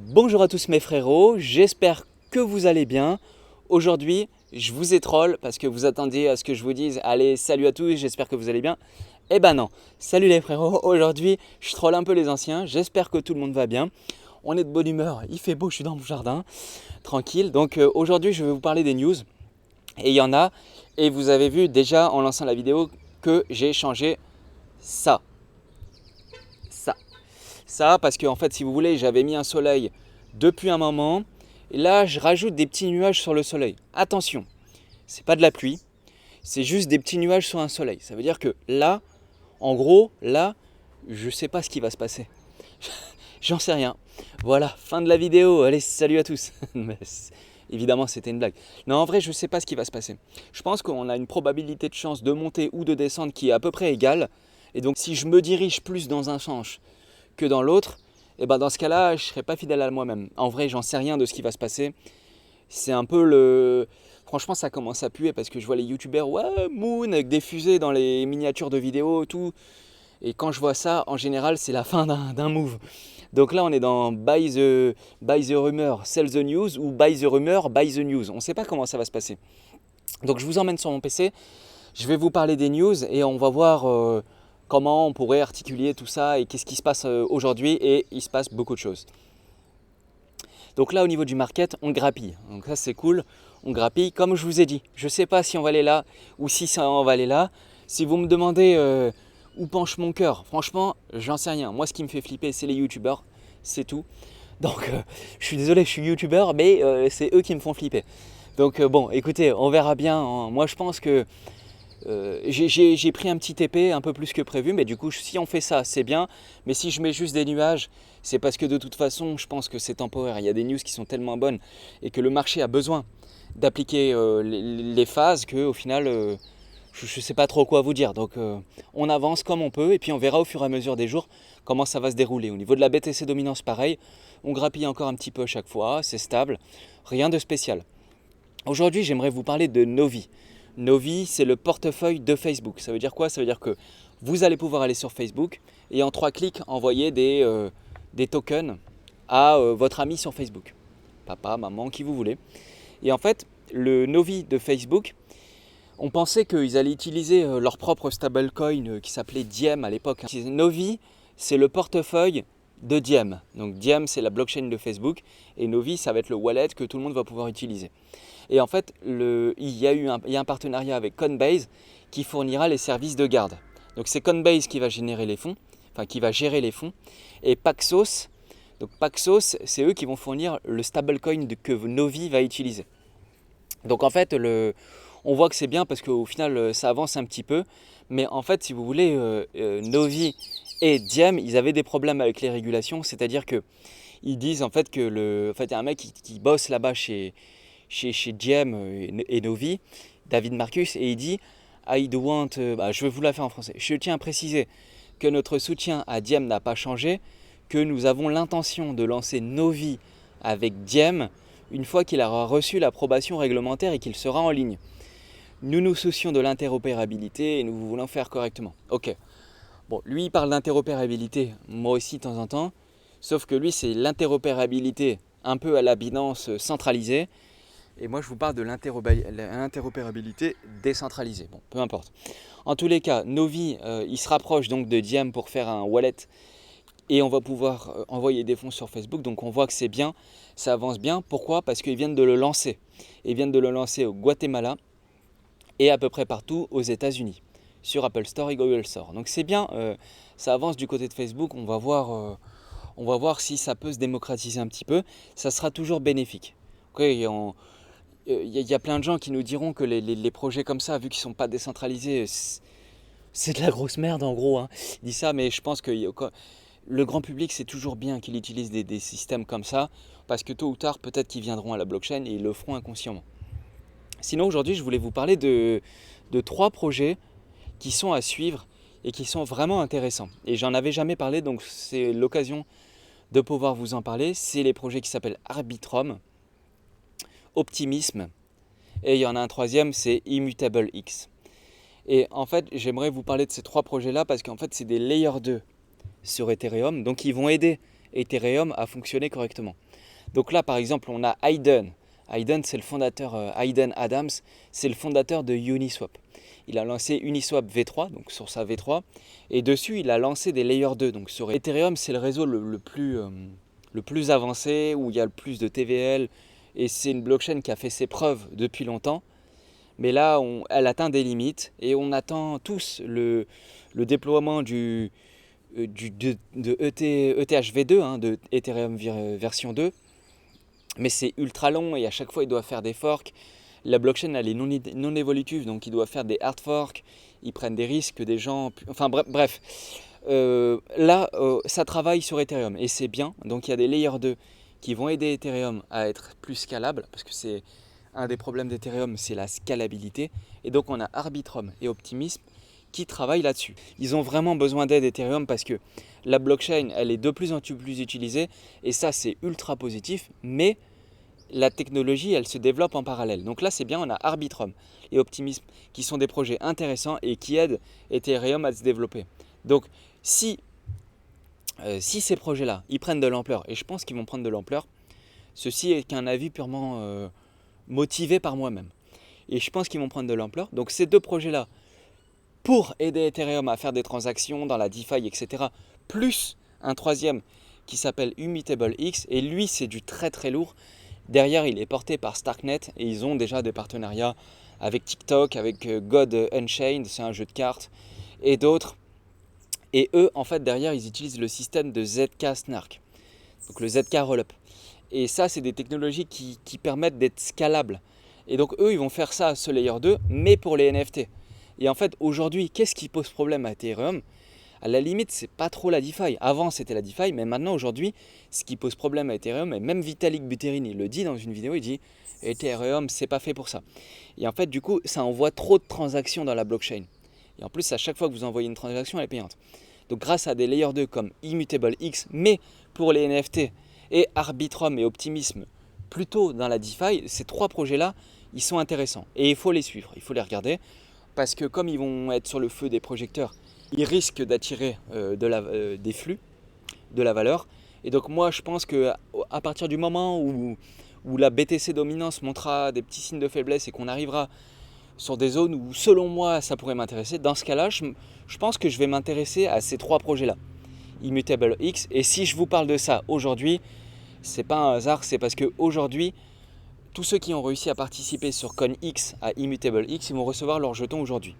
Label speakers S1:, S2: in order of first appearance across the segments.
S1: Bonjour à tous mes frérots, j'espère que vous allez bien. Aujourd'hui, je vous ai troll parce que vous attendiez à ce que je vous dise allez, salut à tous, j'espère que vous allez bien. Eh ben non, salut les frérots, aujourd'hui je troll un peu les anciens, j'espère que tout le monde va bien. On est de bonne humeur, il fait beau, je suis dans mon jardin, tranquille. Donc aujourd'hui je vais vous parler des news et il y en a. Et vous avez vu déjà en lançant la vidéo que j'ai changé ça. Ça. Ça, parce que en fait, si vous voulez, j'avais mis un soleil depuis un moment. Et là, je rajoute des petits nuages sur le soleil. Attention, c'est pas de la pluie, c'est juste des petits nuages sur un soleil. Ça veut dire que là, en gros, là, je sais pas ce qui va se passer. J'en sais rien. Voilà, fin de la vidéo. Allez, salut à tous. Évidemment, c'était une blague. Non, en vrai, je sais pas ce qui va se passer. Je pense qu'on a une probabilité de chance de monter ou de descendre qui est à peu près égale. Et donc, si je me dirige plus dans un sens que dans l'autre, et ben dans ce cas-là, je ne serai pas fidèle à moi-même. En vrai, j'en sais rien de ce qui va se passer. C'est un peu le... Franchement, ça commence à puer parce que je vois les youtubeurs, ouais, Moon, avec des fusées dans les miniatures de vidéos, tout. Et quand je vois ça, en général, c'est la fin d'un move. Donc là, on est dans buy the rumor, sell the news, ou buy the rumor, buy the news. On ne sait pas comment ça va se passer. Donc je vous emmène sur mon PC, je vais vous parler des news et on va voir comment on pourrait articuler tout ça et qu'est-ce qui se passe aujourd'hui, et il se passe beaucoup de choses. Donc là, au niveau du market, on grappille. Donc ça, c'est cool, on grappille. Comme je vous ai dit, je ne sais pas si on va aller là ou si on va aller là. Si vous me demandez où penche mon cœur, franchement, j'en sais rien. Moi, ce qui me fait flipper, c'est les youtubeurs, c'est tout. Donc je suis désolé, je suis youtubeur, mais c'est eux qui me font flipper. Donc bon, écoutez, on verra bien. Moi, je pense que j'ai pris un petit TP un peu plus que prévu, mais du coup, si on fait ça, c'est bien. Mais si je mets juste des nuages, c'est parce que de toute façon, je pense que c'est temporaire. Il y a des news qui sont tellement bonnes et que le marché a besoin d'appliquer les phases qu'au final, je ne sais pas trop quoi vous dire. Donc, on avance comme on peut et puis on verra au fur et à mesure des jours comment ça va se dérouler. Au niveau de la BTC dominance, pareil, on grappille encore un petit peu à chaque fois, c'est stable, rien de spécial. Aujourd'hui, j'aimerais vous parler de Novi. Novi, c'est le portefeuille de Facebook. Ça veut dire quoi? Ça veut dire que vous allez pouvoir aller sur Facebook et en 3 clics envoyer des tokens à votre ami sur Facebook. Papa, maman, qui vous voulez. Et en fait, le Novi de Facebook, on pensait qu'ils allaient utiliser leur propre stablecoin qui s'appelait Diem à l'époque. Novi, c'est le portefeuille de Diem. Donc Diem, c'est la blockchain de Facebook et Novi, ça va être le wallet que tout le monde va pouvoir utiliser. Et en fait, il y a un partenariat avec Coinbase qui fournira les services de garde. Donc c'est Coinbase qui va générer les fonds, enfin qui va gérer les fonds. Et Paxos, c'est eux qui vont fournir le stablecoin que Novi va utiliser. Donc en fait, on voit que c'est bien parce qu'au final, ça avance un petit peu. Mais en fait, si vous voulez, Novi et Diem, ils avaient des problèmes avec les régulations. C'est-à-dire qu'ils disent en fait que il y a un mec qui bosse là-bas chez Diem et Novi, David Marcus, et il dit I do want, je vais vous la faire en français. Je tiens à préciser que notre soutien à Diem n'a pas changé, que nous avons l'intention de lancer Novi avec Diem une fois qu'il aura reçu l'approbation réglementaire et qu'il sera en ligne. Nous nous soucions de l'interopérabilité et nous voulons faire correctement. Ok. Bon, lui il parle d'interopérabilité, moi aussi de temps en temps, sauf que lui c'est l'interopérabilité un peu à la Binance centralisée. Et moi, je vous parle de l'interopérabilité décentralisée. Bon, peu importe. En tous les cas, Novi, il se rapproche donc de Diem pour faire un wallet et on va pouvoir envoyer des fonds sur Facebook. Donc, on voit que c'est bien, ça avance bien. Pourquoi? Parce qu'ils viennent de le lancer. Ils viennent de le lancer au Guatemala et à peu près partout aux États-Unis, sur Apple Store et Google Store. Donc, c'est bien, ça avance du côté de Facebook. On va voir si ça peut se démocratiser un petit peu. Ça sera toujours bénéfique. Okay, il y a plein de gens qui nous diront que les projets comme ça, vu qu'ils ne sont pas décentralisés, c'est de la grosse merde en gros. Hein. Ils disent ça, mais je pense que le grand public, c'est toujours bien qu'il utilise des systèmes comme ça, parce que tôt ou tard, peut-être qu'ils viendront à la blockchain et ils le feront inconsciemment. Sinon, aujourd'hui, je voulais vous parler de 3 projets qui sont à suivre et qui sont vraiment intéressants. Et j'en avais jamais parlé, donc c'est l'occasion de pouvoir vous en parler. C'est les projets qui s'appellent Arbitrum, Optimisme, et il y en a un troisième, c'est Immutable X. Et en fait, j'aimerais vous parler de ces 3 projets-là parce qu'en fait, c'est des Layer 2 sur Ethereum. Donc, ils vont aider Ethereum à fonctionner correctement. Donc là, par exemple, on a Hayden. Hayden, c'est le fondateur, Hayden Adams, c'est le fondateur de Uniswap. Il a lancé Uniswap V3, donc sur sa V3, et dessus, il a lancé des Layer 2. Donc sur Ethereum, c'est le réseau le plus avancé, où il y a le plus de TVL, et c'est une blockchain qui a fait ses preuves depuis longtemps. Mais là, elle atteint des limites, et on attend tous le déploiement de ETH-V2, hein, de Ethereum version 2. Mais c'est ultra long et à chaque fois il doit faire des forks. La blockchain elle est non évolutive, donc il doit faire des hard forks. Ils prennent des risques que des gens... Enfin bref. Là, ça travaille sur Ethereum et c'est bien. Donc il y a des Layer 2 qui vont aider Ethereum à être plus scalable, parce que c'est un des problèmes d'Ethereum, c'est la scalabilité. Et donc on a Arbitrum et Optimism qui travaillent là-dessus. Ils ont vraiment besoin d'aide Ethereum parce que la blockchain, elle est de plus en plus utilisée et ça c'est ultra positif, mais la technologie, elle se développe en parallèle. Donc là, c'est bien, on a Arbitrum et Optimism qui sont des projets intéressants et qui aident Ethereum à se développer. Donc si ces projets-là, ils prennent de l'ampleur, et je pense qu'ils vont prendre de l'ampleur, ceci est qu'un avis purement motivé par moi-même. Et je pense qu'ils vont prendre de l'ampleur. Donc ces deux projets-là, pour aider Ethereum à faire des transactions dans la DeFi, etc., plus un troisième qui s'appelle Immutable X, et lui, c'est du très très lourd. Derrière, il est porté par Starknet et ils ont déjà des partenariats avec TikTok, avec God Unchained, c'est un jeu de cartes, et d'autres. Et eux, en fait, derrière, ils utilisent le système de ZK Snark, donc le ZK Rollup. Et ça, c'est des technologies qui permettent d'être scalables. Et donc, eux, ils vont faire ça à ce Layer 2, mais pour les NFT. Et en fait, aujourd'hui, qu'est-ce qui pose problème à Ethereum ? À la limite, c'est pas trop la DeFi. Avant, c'était la DeFi, mais maintenant, aujourd'hui, ce qui pose problème à Ethereum, et même Vitalik Buterin, il le dit dans une vidéo, il dit Ethereum, c'est pas fait pour ça. Et en fait, du coup, ça envoie trop de transactions dans la blockchain. Et en plus, à chaque fois que vous envoyez une transaction, elle est payante. Donc, grâce à des Layer 2 comme Immutable X, mais pour les NFT, et Arbitrum et Optimism, plutôt dans la DeFi, ces trois projets-là, ils sont intéressants. Et il faut les suivre, il faut les regarder, parce que comme ils vont être sur le feu des projecteurs, ils risquent d'attirer des flux, de la valeur. Et donc moi je pense qu'à partir du moment où la BTC dominance montrera des petits signes de faiblesse et qu'on arrivera sur des zones où selon moi ça pourrait m'intéresser, dans ce cas-là je pense que je vais m'intéresser à ces trois projets-là. Immutable X, et si je vous parle de ça aujourd'hui, c'est pas un hasard, c'est parce qu'aujourd'hui, tous ceux qui ont réussi à participer sur CoinX à Immutable X, ils vont recevoir leur jeton aujourd'hui,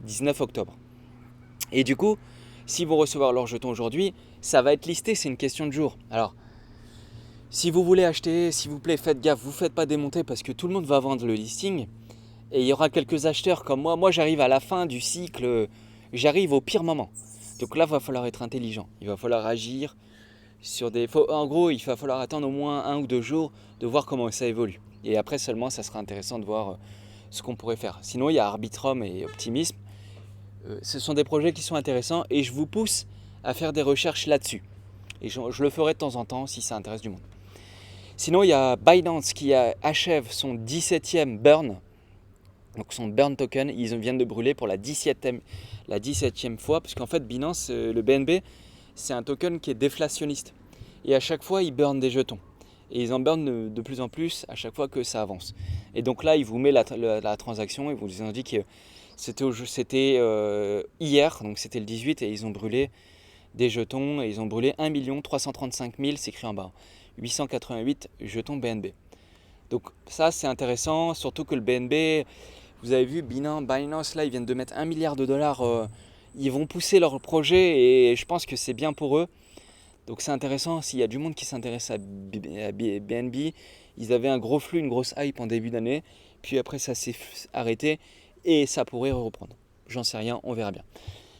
S1: 19 octobre. Et du coup, s'ils vont recevoir leur jeton aujourd'hui, ça va être listé, c'est une question de jour. Alors, si vous voulez acheter, s'il vous plaît, faites gaffe, vous ne faites pas démonter parce que tout le monde va vendre le listing. Et il y aura quelques acheteurs comme moi. Moi, j'arrive à la fin du cycle, j'arrive au pire moment. Donc là, il va falloir être intelligent. Il va falloir agir sur des... En gros, il va falloir attendre au moins 1 ou 2 jours de voir comment ça évolue. Et après seulement, ça sera intéressant de voir ce qu'on pourrait faire. Sinon, il y a Arbitrum et Optimism. Ce sont des projets qui sont intéressants et je vous pousse à faire des recherches là-dessus. Et je le ferai de temps en temps si ça intéresse du monde. Sinon, il y a Binance qui achève son 17e burn, donc son burn token. Ils viennent de brûler pour la 17e fois, parce qu'en fait, Binance, le BNB, c'est un token qui est déflationniste. Et à chaque fois, ils burnent des jetons. Et ils en burnent de plus en plus à chaque fois que ça avance. Et donc là, ils vous mettent la transaction et vous indiquent c'était hier, donc c'était le 18, et ils ont brûlé des jetons, et ils ont brûlé 1 335 000, c'est écrit en bas, 888 jetons BNB. Donc ça c'est intéressant, surtout que le BNB, vous avez vu, Binance là, ils viennent de mettre 1 milliard de dollars, ils vont pousser leur projet, et je pense que c'est bien pour eux. Donc c'est intéressant, s'il y a du monde qui s'intéresse à BNB, ils avaient un gros flux, une grosse hype en début d'année, puis après ça s'est arrêté, et ça pourrait reprendre. J'en sais rien, on verra bien.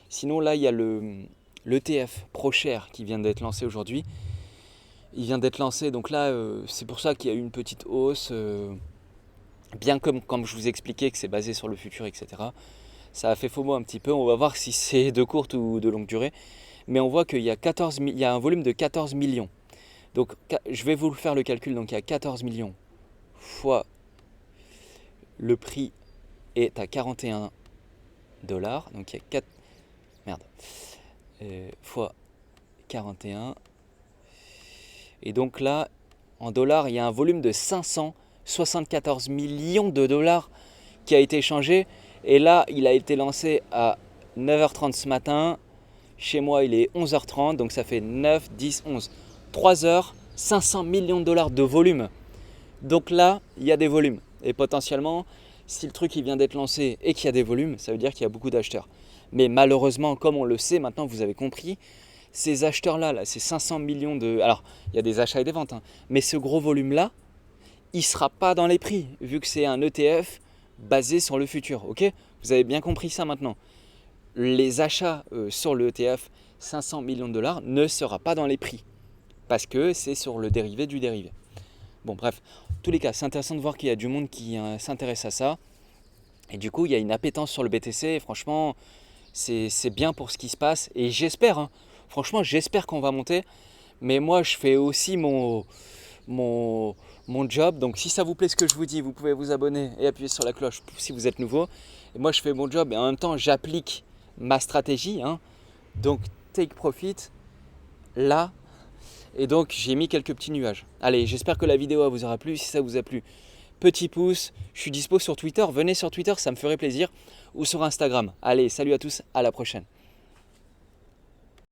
S1: Sinon là, il y a l'ETF ProShare qui vient d'être lancé aujourd'hui. Il vient d'être lancé, donc là, c'est pour ça qu'il y a eu une petite hausse, bien comme je vous expliquais que c'est basé sur le futur, etc. Ça a fait FOMO un petit peu, on va voir si c'est de courte ou de longue durée. Mais on voit qu'il y a un volume de 14 millions. Donc je vais vous faire le calcul, donc il y a 14 millions fois le prix est à 41 dollars, donc il y a 4 fois 41, Et donc là, en dollars, il y a un volume de 574 millions de dollars qui a été échangé. Et là, il a été lancé à 9h30 ce matin. Chez moi, il est 11h30, donc ça fait 9, 10, 11. 3 heures, 500 millions de dollars de volume. Donc là, il y a des volumes. Et potentiellement, si le truc il vient d'être lancé et qu'il y a des volumes, ça veut dire qu'il y a beaucoup d'acheteurs. Mais malheureusement, comme on le sait, maintenant vous avez compris, ces acheteurs-là, ces 500 millions de... Alors, il y a des achats et des ventes, hein, mais ce gros volume-là, il ne sera pas dans les prix, vu que c'est un ETF basé sur le futur. Ok ? Vous avez bien compris ça maintenant. Les achats sur le ETF 500 millions de dollars ne sera pas dans les prix, parce que c'est sur le dérivé du dérivé. Bon bref, en tous les cas, c'est intéressant de voir qu'il y a du monde qui s'intéresse à ça. Et du coup, il y a une appétence sur le BTC. Et franchement, c'est bien pour ce qui se passe. Et j'espère, hein, franchement, j'espère qu'on va monter. Mais moi, je fais aussi mon job. Donc si ça vous plaît ce que je vous dis, vous pouvez vous abonner et appuyer sur la cloche si vous êtes nouveau. Et moi, je fais mon job et en même temps, j'applique ma stratégie. Hein. Donc, take profit, là. Et donc j'ai mis quelques petits nuages. Allez, j'espère que la vidéo vous aura plu. Si ça vous a plu, petit pouce. Je suis dispo sur Twitter. Venez sur Twitter, ça me ferait plaisir. Ou sur Instagram. Allez, salut à tous, à la prochaine.